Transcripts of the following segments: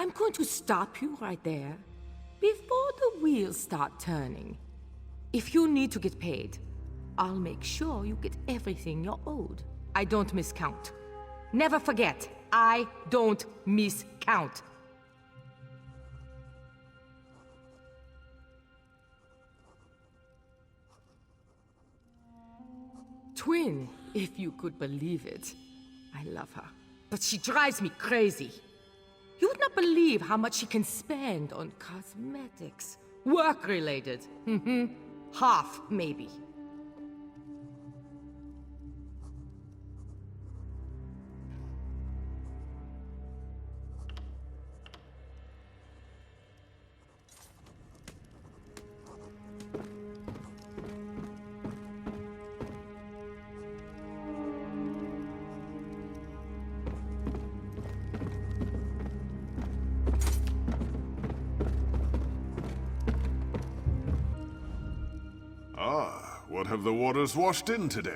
I'm going to stop you right there before the wheels start turning. If you need to get paid, I'll make sure you get everything you're owed. I don't miscount. Never forget, I don't miscount. Twin, if you could believe it. I love her, but she drives me crazy. You would not believe how much she can spend on cosmetics. Work-related. Half, maybe. Ah, what have the waters washed in today?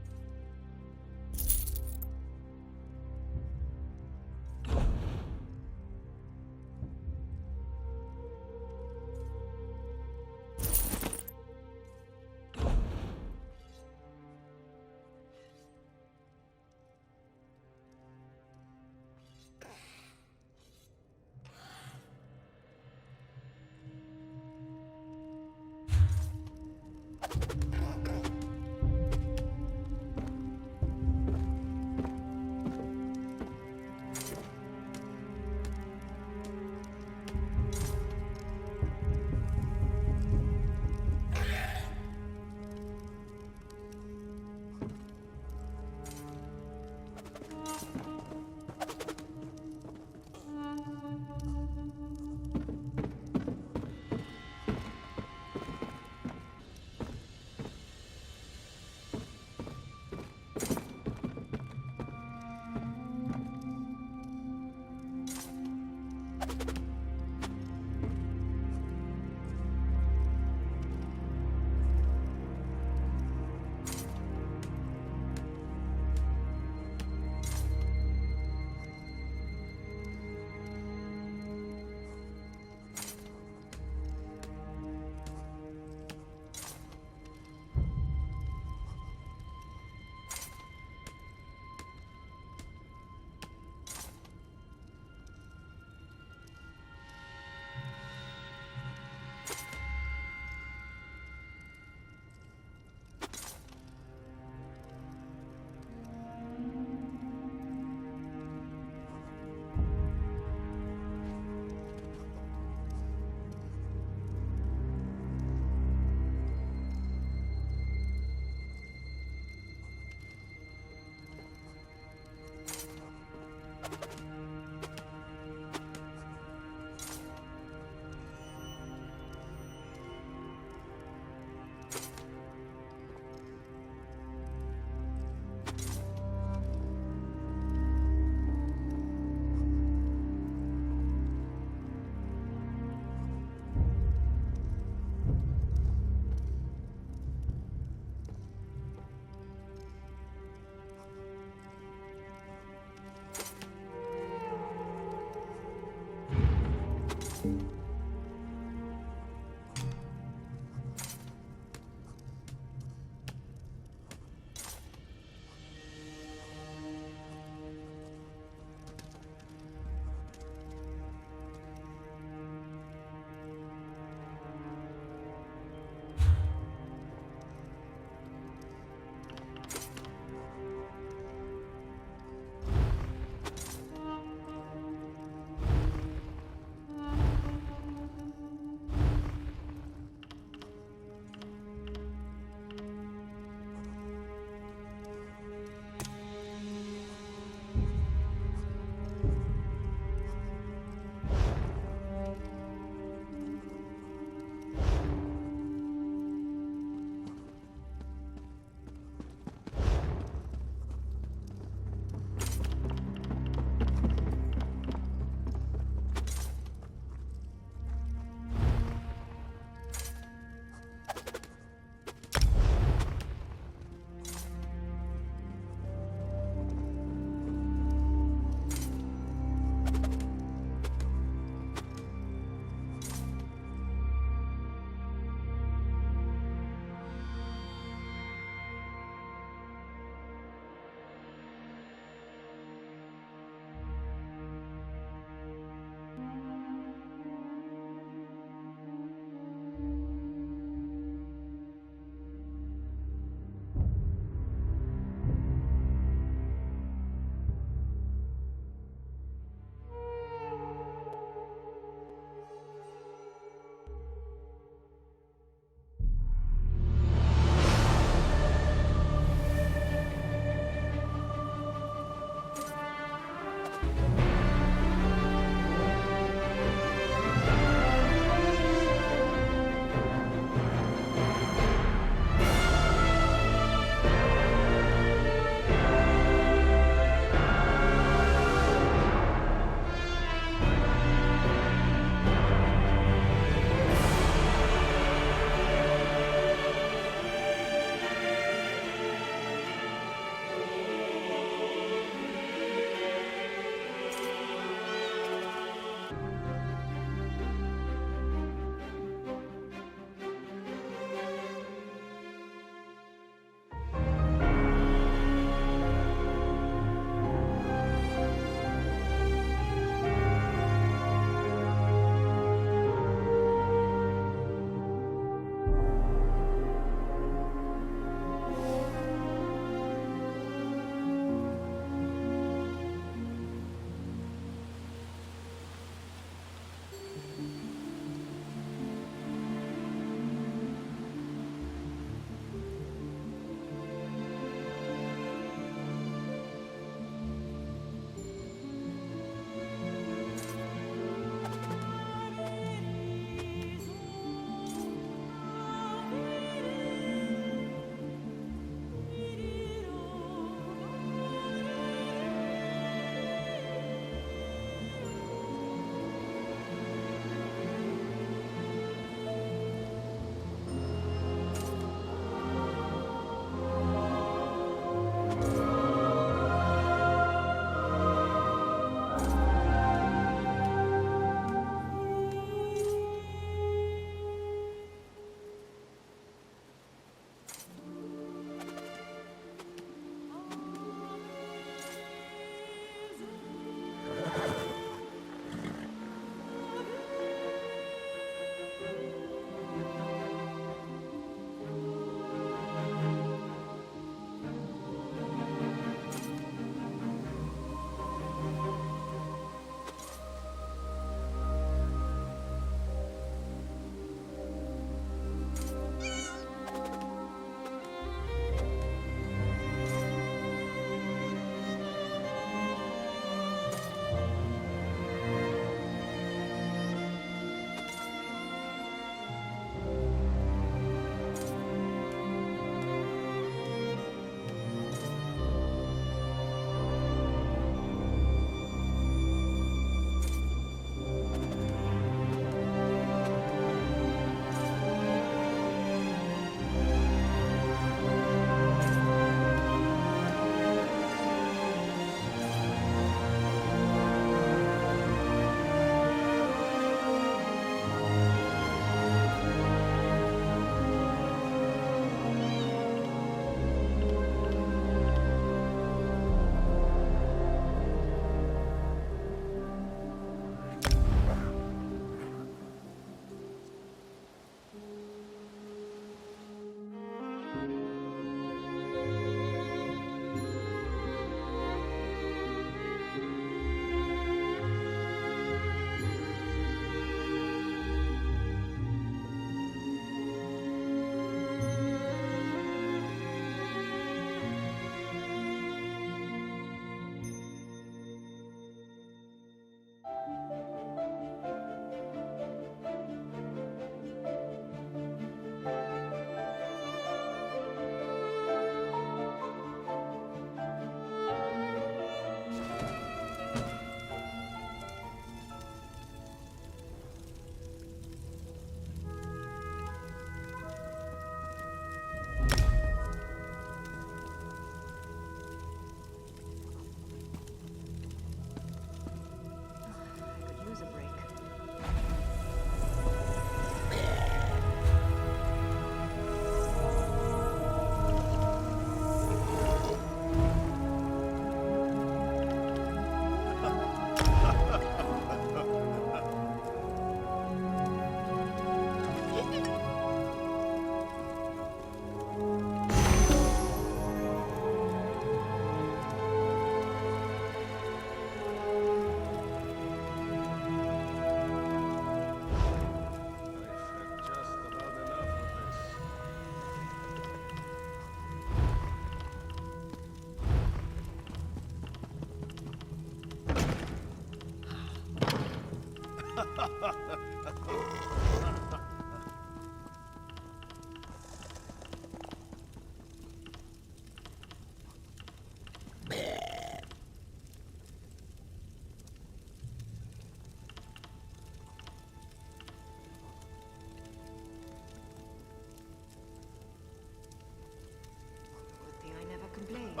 I never complained.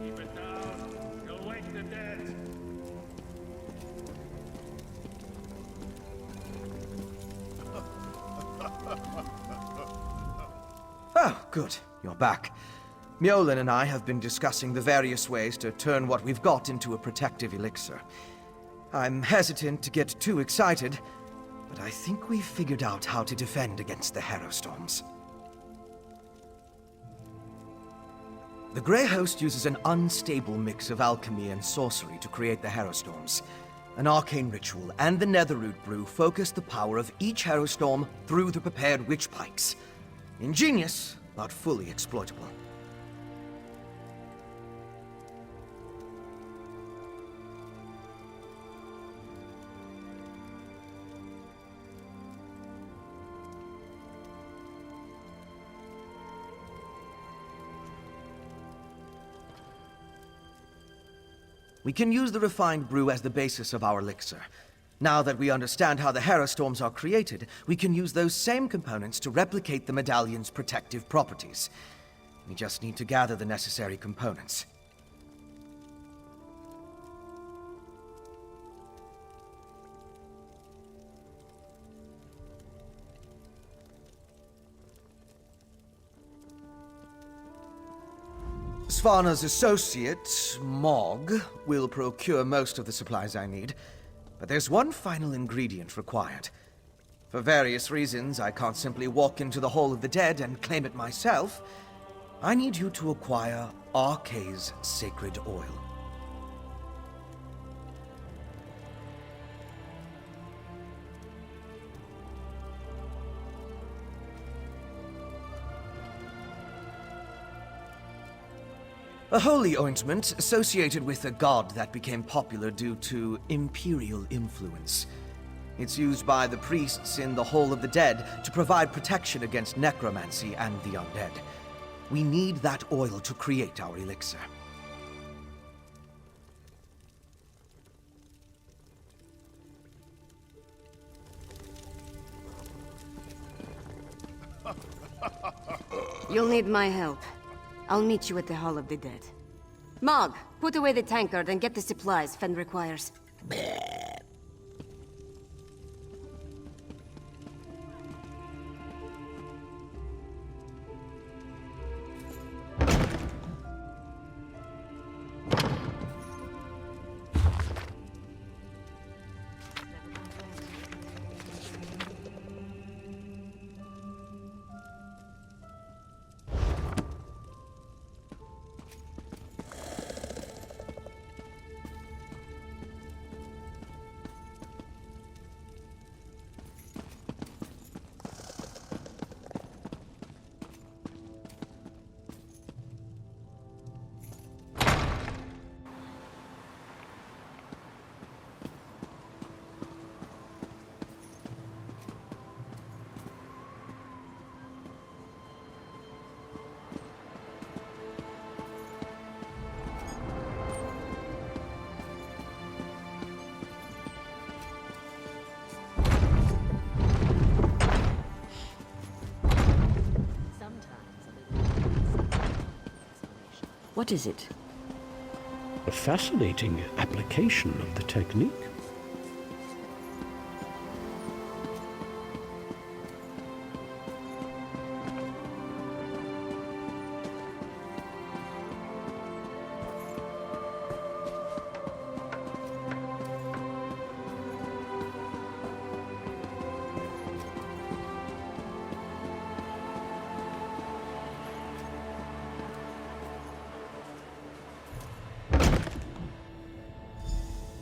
Keep it down. You'll wake the dead. Oh, good. You're back. Mjolnir and I have been discussing the various ways to turn what we've got into a protective elixir. I'm hesitant to get too excited, but I think we've figured out how to defend against the Harrowstorms. The Grey Host uses an unstable mix of alchemy and sorcery to create the Harrowstorms. An arcane ritual and the Netherroot brew focus the power of each Harrowstorm through the prepared witch pikes. Ingenious, but fully exploitable. We can use the refined brew as the basis of our elixir. Now that we understand how the Harrowstorms are created, we can use those same components to replicate the medallion's protective properties. We just need to gather the necessary components. Svana's associate, Mog, will procure most of the supplies I need, but there's one final ingredient required. For various reasons, I can't simply walk into the Hall of the Dead and claim it myself. I need you to acquire Arkay's sacred oil. A holy ointment associated with a god that became popular due to imperial influence. It's used by the priests in the Hall of the Dead to provide protection against necromancy and the undead. We need that oil to create our elixir. You'll need my help. I'll meet you at the Hall of the Dead. Mog, put away the tankard and get the supplies Fen requires. What is it? A fascinating application of the technique.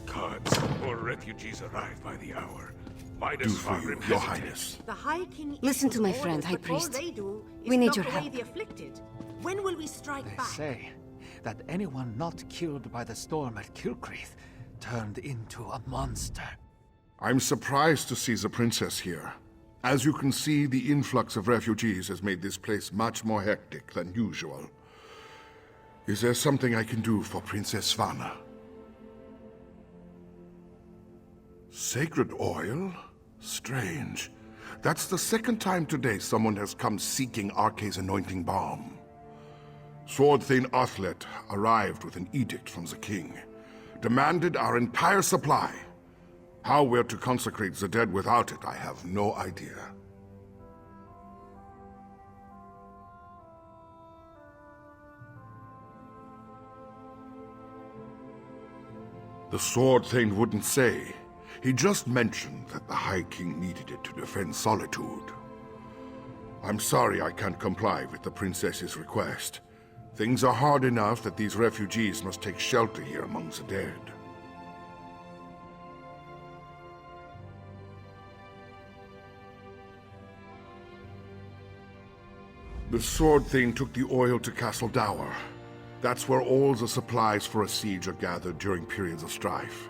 Cards. refugees arrive by the hour. Why Do does for you, Fargrim Your hesitate? Highness. The High King Listen to my issues friend, orders, High but all Priest. they do is We need knock your away help. the afflicted. When will we strike They back? say that anyone not killed by the storm at Kilcreath turned into a monster. I'm surprised to see the princess here. As you can see, the influx of refugees has made this place much more hectic than usual. Is there something I can do for Princess Svanna? Sacred oil? Strange. That's the second time today someone has come seeking Arke's anointing balm. Sword Thane Athlet arrived with an edict from the king. Demanded our entire supply. How we're to consecrate the dead without it, I have no idea. The Sword Thane wouldn't say. He just mentioned that the High King needed it to defend Solitude. I'm sorry I can't comply with the princess's request. Things are hard enough that these refugees must take shelter here among the dead. The Sword Thane took the oil to Castle Dower. That's where all the supplies for a siege are gathered during periods of strife.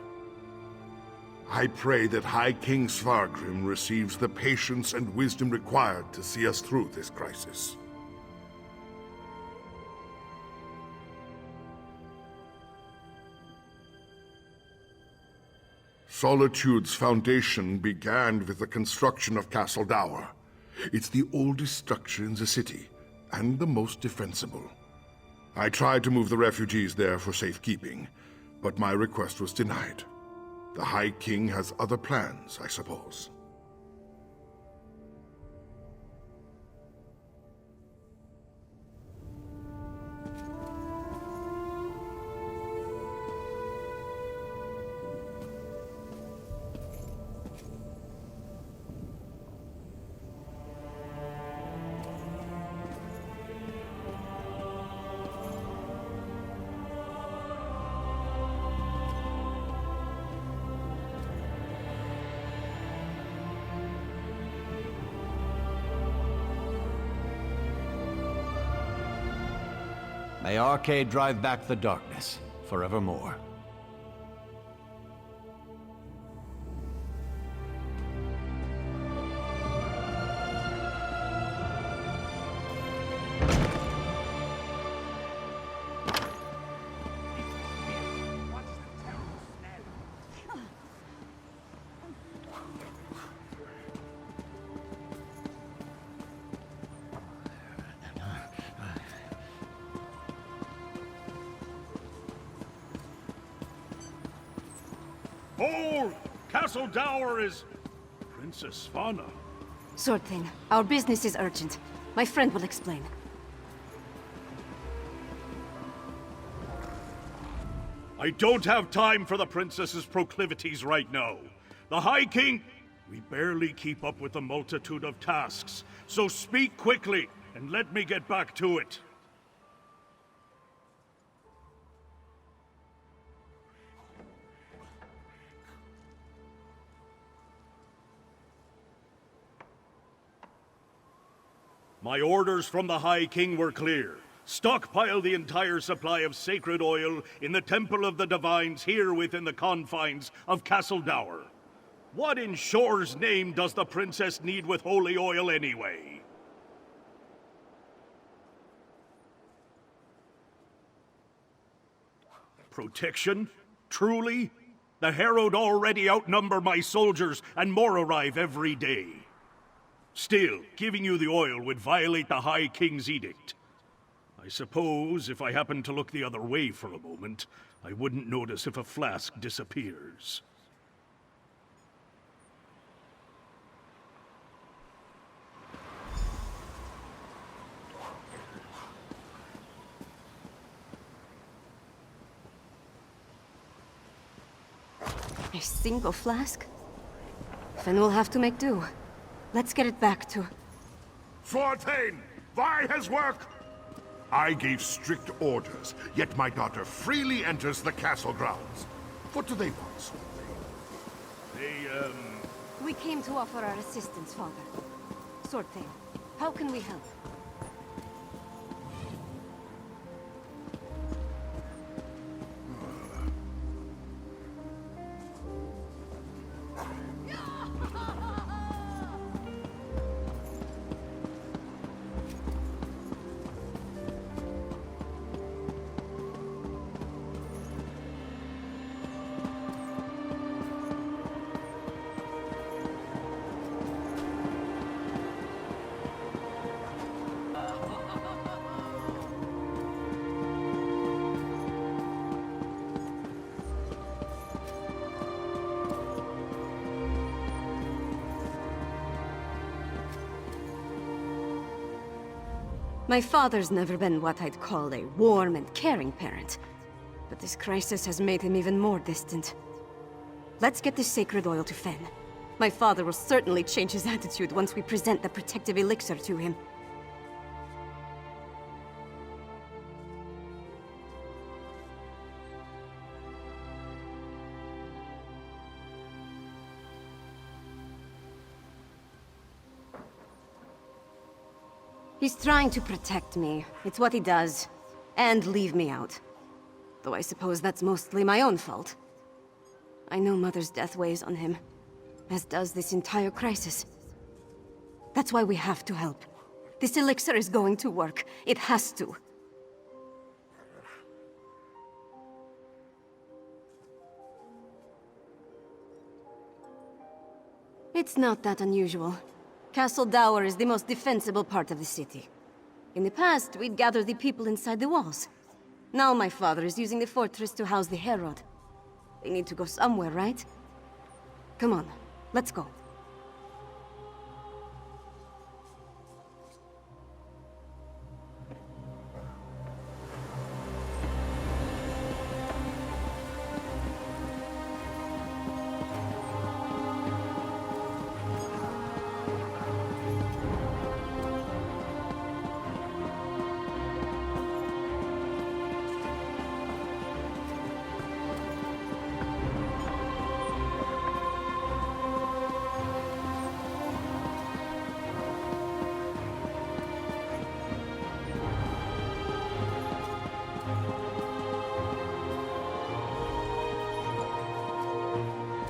I pray that High King Svargrim receives the patience and wisdom required to see us through this crisis. Solitude's foundation began with the construction of Castle Dower. It's the oldest structure in the city, and the most defensible. I tried to move the refugees there for safekeeping, but my request was denied. The High King has other plans, I suppose. May Arcade drive back the darkness forevermore. Hold! Castle Dower is... Princess Svanna. Sword Thane, our business is urgent. My friend will explain. I don't have time for the princess's proclivities right now. The High King... We barely keep up with the multitude of tasks, so speak quickly and let me get back to it. My orders from the High King were clear. Stockpile the entire supply of sacred oil in the Temple of the Divines here within the confines of Castle Dower. What in Shore's name does the princess need with holy oil anyway? Protection? Truly? The Herald already outnumber my soldiers, and more arrive every day. Still, giving you the oil would violate the High King's edict. I suppose if I happened to look the other way for a moment, I wouldn't notice if a flask disappears. A single flask? Then we'll have to make do. Let's get it back to... Sword Thane, why his work? I gave strict orders, yet my daughter freely enters the castle grounds. What do they want, Sword Thane? We came to offer our assistance, Father. Sort thing. How can we help? My father's never been what I'd call a warm and caring parent. But this crisis has made him even more distant. Let's get this sacred oil to Fen. My father will certainly change his attitude once we present the protective elixir to him. He's trying to protect me. It's what he does. And leave me out. Though I suppose that's mostly my own fault. I know Mother's death weighs on him, as does this entire crisis. That's why we have to help. This elixir is going to work. It has to. It's not that unusual. Castle Dower is the most defensible part of the city. In the past, we'd gather the people inside the walls. Now my father is using the fortress to house the Herod. They need to go somewhere, right? Come on, let's go.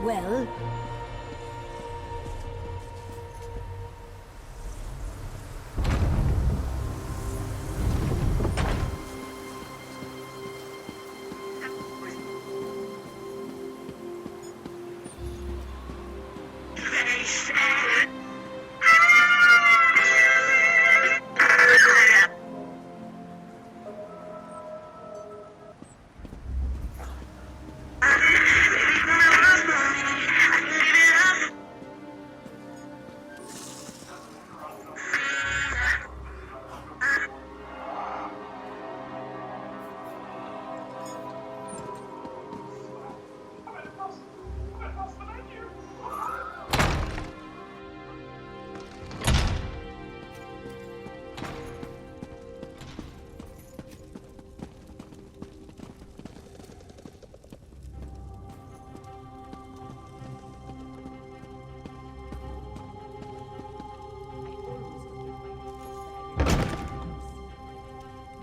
Well...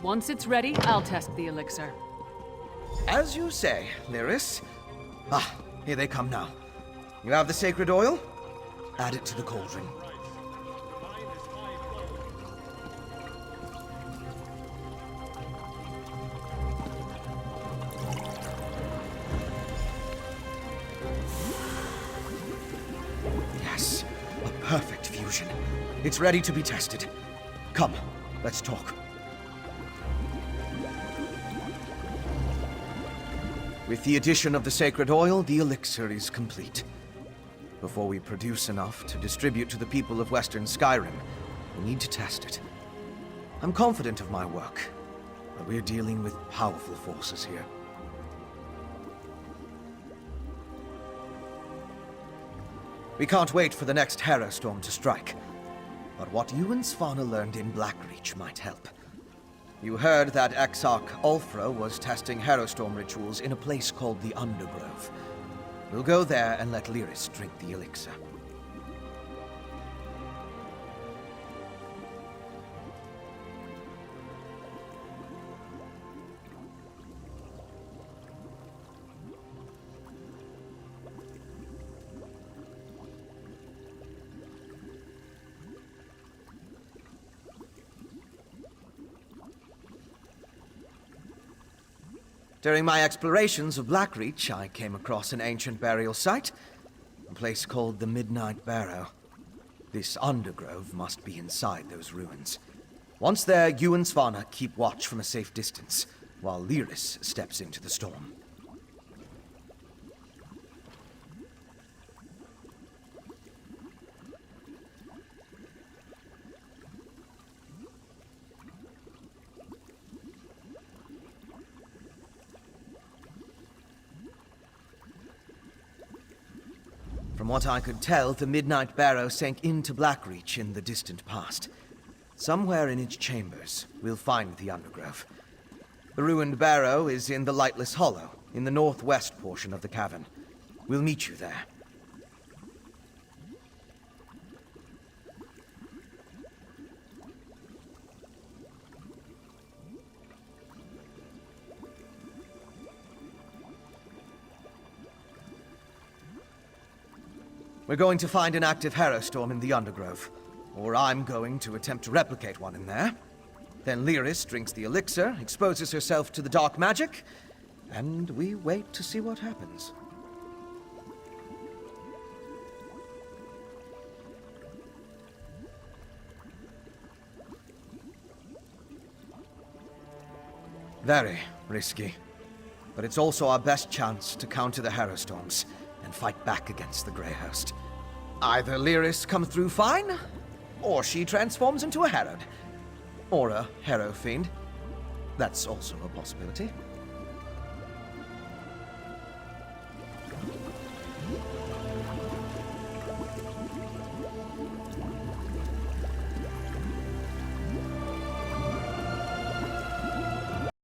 Once it's ready, I'll test the elixir. As you say, Lyris. Ah, here they come now. You have the sacred oil? Add it to the cauldron. Yes, a perfect fusion. It's ready to be tested. Come, let's talk. With the addition of the sacred oil, the elixir is complete. Before we produce enough to distribute to the people of Western Skyrim, we need to test it. I'm confident of my work, but we're dealing with powerful forces here. We can't wait for the next Harrowstorm to strike, but what you and Svanna learned in Blackreach might help. You heard that Exarch Ulfra was testing Harrowstorm rituals in a place called the Undergrove. We'll go there and let Lyris drink the elixir. During my explorations of Blackreach, I came across an ancient burial site, a place called the Midnight Barrow. This undergrove must be inside those ruins. Once there, you and Svanna keep watch from a safe distance, while Lyris steps into the storm. From what I could tell, the Midnight Barrow sank into Blackreach in the distant past. Somewhere in its chambers, we'll find the undergrove. The ruined barrow is in the Lightless Hollow, in the northwest portion of the cavern. We'll meet you there. We're going to find an active Harrowstorm in the Undergrove, or I'm going to attempt to replicate one in there. Then Lyris drinks the elixir, exposes herself to the dark magic, and we wait to see what happens. Very risky, but it's also our best chance to counter the Harrowstorms and fight back against the Grey Host. Either Lyris comes through fine, or she transforms into a Harrowed. Or a Harrow Fiend. That's also a possibility.